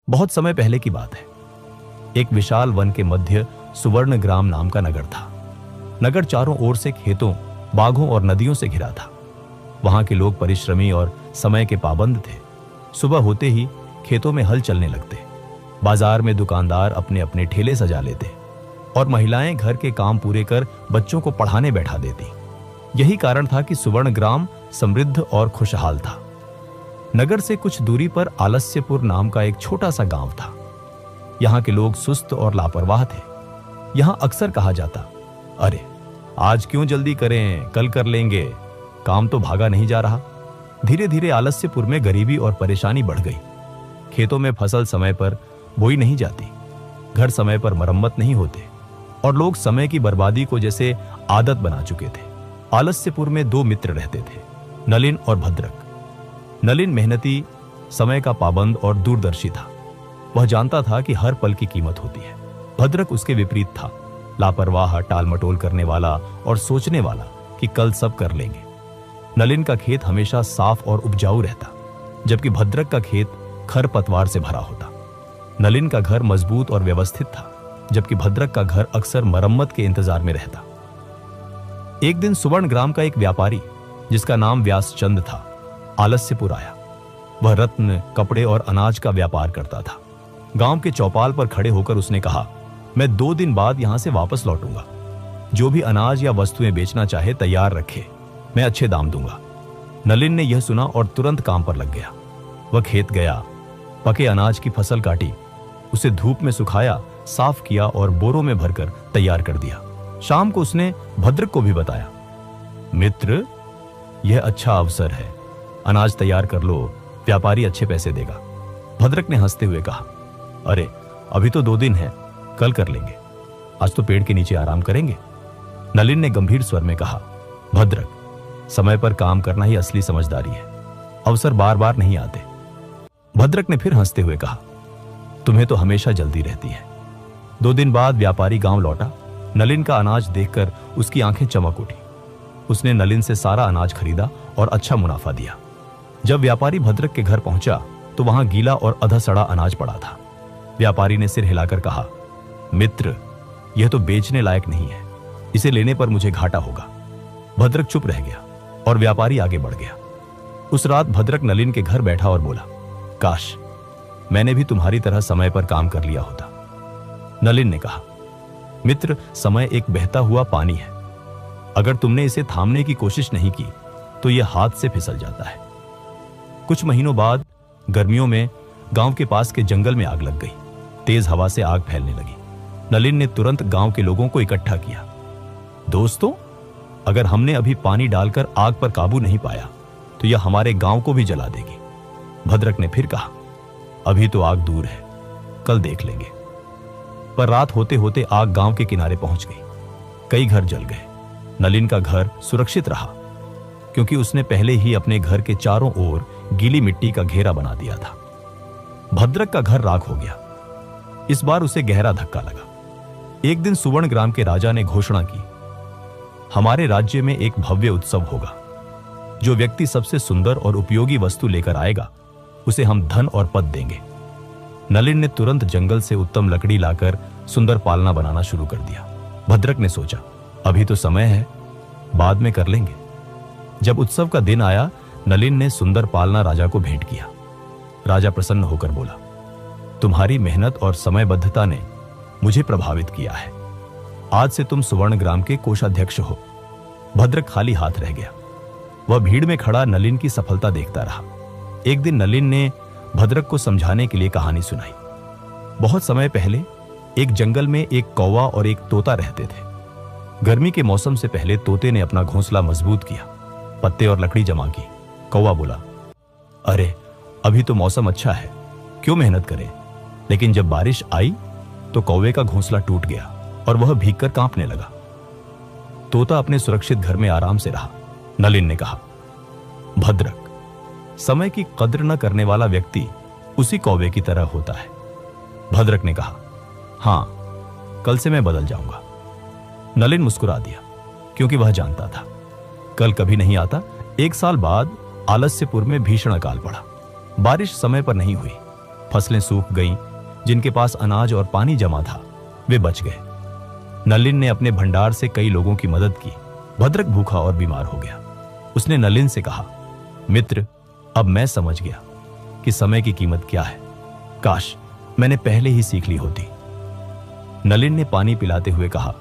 बहुत समय पहले की बात है। एक विशाल वन के मध्य सुवर्ण ग्राम नाम का नगर था। नगर चारों ओर से खेतों, बागों और नदियों से घिरा था। वहां के लोग परिश्रमी और समय के पाबंद थे। सुबह होते ही खेतों में हल चलने लगते, बाजार में दुकानदार अपने अपने ठेले सजा लेते और महिलाएं घर के काम पूरे कर बच्चों को पढ़ाने बैठा देती। यही कारण था कि सुवर्ण ग्राम समृद्ध और खुशहाल था। नगर से कुछ दूरी पर आलस्यपुर नाम का एक छोटा सा गांव था। यहाँ के लोग सुस्त और लापरवाह थे। यहाँ अक्सर कहा जाता, अरे आज क्यों जल्दी करें, कल कर लेंगे, काम तो भागा नहीं जा रहा। धीरे धीरे आलस्यपुर में गरीबी और परेशानी बढ़ गई। खेतों में फसल समय पर बोई नहीं जाती, घर समय पर मरम्मत नहीं होते और लोग समय की बर्बादी को जैसे आदत बना चुके थे। आलस्यपुर में दो मित्र रहते थे, नलिन और भद्रक। नलिन मेहनती, समय का पाबंद और दूरदर्शी था। वह जानता था कि हर पल की कीमत होती है। भद्रक उसके विपरीत था, लापरवाह, टालमटोल करने वाला और सोचने वाला कि कल सब कर लेंगे। नलिन का खेत हमेशा साफ और उपजाऊ रहता, जबकि भद्रक का खेत खरपतवार से भरा होता। नलिन का घर मजबूत और व्यवस्थित था, जबकि भद्रक का घर अक्सर मरम्मत के इंतजार में रहता। एक दिन सुवर्ण ग्राम का एक व्यापारी, जिसका नाम व्यासचंद था, आलस्यपुर आया। वह रत्न, कपड़े और अनाज का व्यापार करता था। गांव के चौपाल पर खड़े होकर उसने कहा, मैं 2 दिन बाद यहां से वापस लौटूंगा। जो भी अनाज या वस्तुएं बेचना चाहे तैयार रखे, मैं अच्छे दाम दूंगा। नलिन ने यह सुना और तुरंत काम पर लग गया। वह खेत गया, पके अनाज की फसल काटी, उसे धूप में सुखाया, साफ किया और बोरों में भरकर तैयार कर दिया। शाम को उसने भद्रक को भी बताया, मित्र, यह अच्छा अवसर है, अनाज तैयार कर लो, व्यापारी अच्छे पैसे देगा। भद्रक ने हंसते हुए कहा, अरे अभी तो 2 दिन है, कल कर लेंगे, आज तो पेड़ के नीचे आराम करेंगे। नलिन ने गंभीर स्वर में कहा, भद्रक, समय पर काम करना ही असली समझदारी है, अवसर बार बार नहीं आते। भद्रक ने फिर हंसते हुए कहा, तुम्हें तो हमेशा जल्दी रहती है। 2 दिन बाद व्यापारी गांव लौटा। नलिन का अनाज देखकर उसकी आंखें चमक उठी। उसने नलिन से सारा अनाज खरीदा और अच्छा मुनाफा दिया। जब व्यापारी भद्रक के घर पहुंचा तो वहां गीला और अधा सड़ा अनाज पड़ा था। व्यापारी ने सिर हिलाकर कहा, मित्र, यह तो बेचने लायक नहीं है, इसे लेने पर मुझे घाटा होगा। भद्रक चुप रह गया और व्यापारी आगे बढ़ गया। उस रात भद्रक नलिन के घर बैठा और बोला, काश मैंने भी तुम्हारी तरह समय पर काम कर लिया होता। नलिन ने कहा, मित्र, समय एक बहता हुआ पानी है। अगर तुमने इसे थामने की कोशिश नहीं की तो यह हाथ से फिसल जाता है। कुछ महीनों बाद गर्मियों में गांव के पास के जंगल में आग लग गई। तेज हवा से आग फैलने लगी। नलिन ने तुरंत गांव के लोगों को इकट्ठा किया। दोस्तों, अगर हमने अभी पानी डालकर आग पर काबू नहीं पाया तो यह हमारे गांव को भी जला देगी। भद्रक ने फिर कहा, अभी तो आग दूर है, कल देख लेंगे। पर रात होते होते आग गांव के किनारे पहुंच गई। कई घर जल गए। नलिन का घर सुरक्षित रहा, क्योंकि उसने पहले ही अपने घर के चारों ओर गीली मिट्टी का घेरा बना दिया था। भद्रक का घर राख हो गया। इस बार उसे गहरा धक्का लगा। एक दिन सुवर्ण ग्राम के राजा ने घोषणा की, हमारे राज्य में एक भव्य उत्सव होगा। जो व्यक्ति सबसे सुंदर और उपयोगी वस्तु लेकर आएगा, उसे हम धन और पद देंगे। नलिन ने तुरंत जंगल से उत्तम लकड़ी लाकर सुंदर पालना बनाना शुरू कर दिया। भद्रक ने सोचा, अभी तो समय है, बाद में कर लेंगे। जब उत्सव का दिन आया, नलिन ने सुंदर पालना राजा को भेंट किया। राजा प्रसन्न होकर बोला, तुम्हारी मेहनत और समयबद्धता ने मुझे प्रभावित किया है। आज से तुम सुवर्ण ग्राम के कोषाध्यक्ष हो। भद्रक खाली हाथ रह गया। वह भीड़ में खड़ा नलिन की सफलता देखता रहा। एक दिन नलिन ने भद्रक को समझाने के लिए कहानी सुनाई। बहुत समय पहले एक जंगल में एक कौवा और एक तोता रहते थे। गर्मी के मौसम से पहले तोते ने अपना घोंसला मजबूत किया, पत्ते और लकड़ी जमा की। कौवा बोला, अरे अभी तो मौसम अच्छा है, क्यों मेहनत करें। लेकिन जब बारिश आई तो कौवे का घोंसला टूट गया और वह भीगकर कांपने लगा। तोता अपने सुरक्षित घर में आराम से रहा। नलिन ने कहा, भद्रक, समय की कद्र न करने वाला व्यक्ति उसी कौवे की तरह होता है। भद्रक ने कहा, हां, कल से मैं बदल जाऊंगा। नलिन मुस्कुरा दिया, क्योंकि वह जानता था कल कभी नहीं आता। 1 साल बाद आलस्यपुर में भीषण अकाल पड़ा। बारिश समय पर नहीं हुई, फसलें सूख गईं, जिनके पास अनाज और पानी जमा था वे बच गए। नलिन ने अपने भंडार से कई लोगों की मदद की। भद्रक भूखा और बीमार हो गया। उसने नलिन से कहा, मित्र, अब मैं समझ गया कि समय की कीमत क्या है। काश मैंने पहले ही सीख ली होती। नलिन ने पानी पिलाते हुए कहा,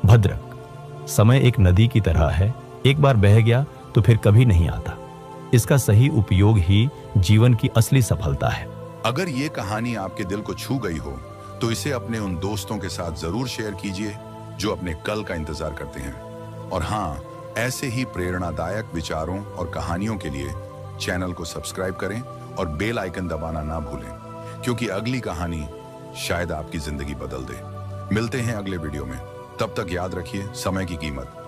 भद्रक, समय एक नदी की तरह है, एक बार बह गया तो फिर कभी नहीं आता। इसका सही उपयोग ही जीवन की असली सफलता है। अगर ये कहानी आपके दिल को छू गई हो तो इसे अपने उन दोस्तों के साथ जरूर शेयर कीजिए जो अपने कल का इंतजार करते हैं। और हाँ, ऐसे ही प्रेरणादायक विचारों और कहानियों के लिए चैनल को सब्सक्राइब करें और बेल आइकन दबाना ना भूलें, क्योंकि अगली कहानी शायद आपकी जिंदगी बदल दे। मिलते हैं अगले वीडियो में। तब तक याद रखिए समय की कीमत।